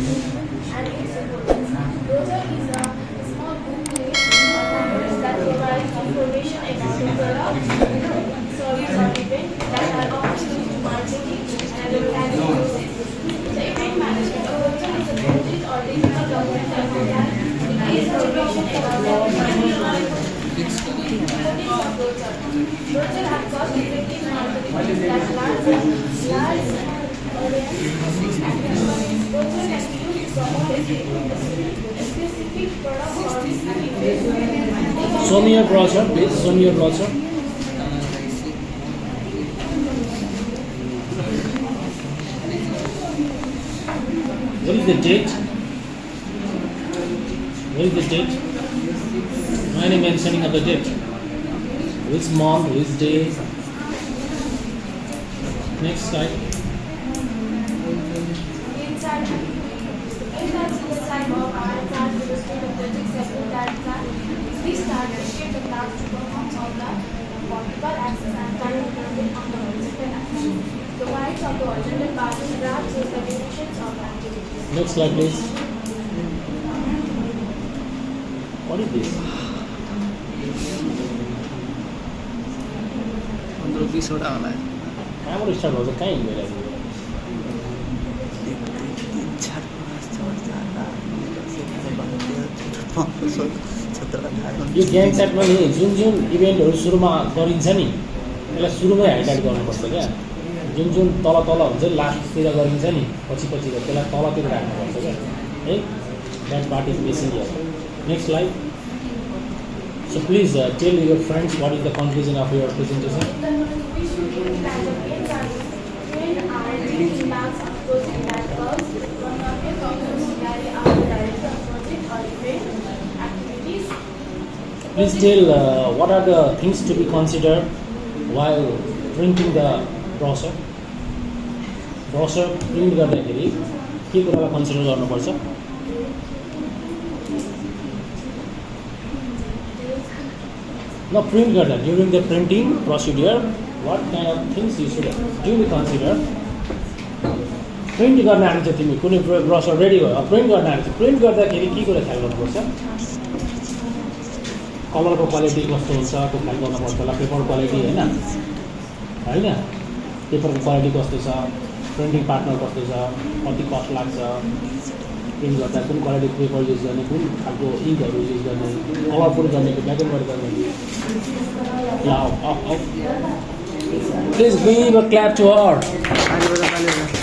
and its importance. Brochure is a small booklet that provides information about the product, service, or event that are often used to marketing and advertising process. The event management brochure is a printed or digital document that provides information about the event. Brochure have got effective marketing that large audience. Brochure can be used to promote a specific product or event. Show me your brochure, please. Show me your brochure. What is the date? What is the date? Any mentioning of the date? Which month, which day? Next slide. Inside the side of our class with the student project secretary class, we start to shape the class to perform on the portable access and current content on the municipal access. The rights of the alternate parties drafts is the definitions of activities. Next slide, please. What is this? 15-20 वटा होला कहाँबाट start हुन्छ कहाँ हिँडेर यो gang सेटमा नि जुन जुन इभेन्टहरू सुरुमा गरिन्छ नि त्यसलाई सुरुमै हाइलाइट गर्नुपर्छ क्या जुन जुन तल तल हुन्छ लास्टतिर गरिन्छ नि पछि पछि त्यसलाई तलतिर राख्नुपर्छ क्या है that part is missing here next slide So please tell your friends what is the conclusion of your presentation. Please tell what are the things to be considered while printing the brochure. Brochure print गर्दाखेरि के कुरालाई consider गर्नुपर्छ? Now print garda during the printing procedure, what kind of things you should duly consider? Print गर्न आएको छ तिमी कुनै brochure ready भयो प्रिन्ट गर्न आएको छ प्रिन्ट गर्दाखेरि के कुरा ख्याल गर्नुपर्छ कलरको क्वालिटी कस्तो हुन्छ त्यो ख्याल गर्नुपर्छ होला पेपर क्वालिटी हैन पेपरको क्वालिटी कस्तो छ प्रिन्टिङ पार्टनर कस्तो छ कति कस्ट लाग्छ प्रिन्ट गर्दा कुन क्वालिटी पेपर युज गर्ने कुन खालको इङ्कहरू युज गर्ने कलरफुल गर्ने कि ब्ल्याक एन्ड व्हाइट गर्ने Please give a clap to her.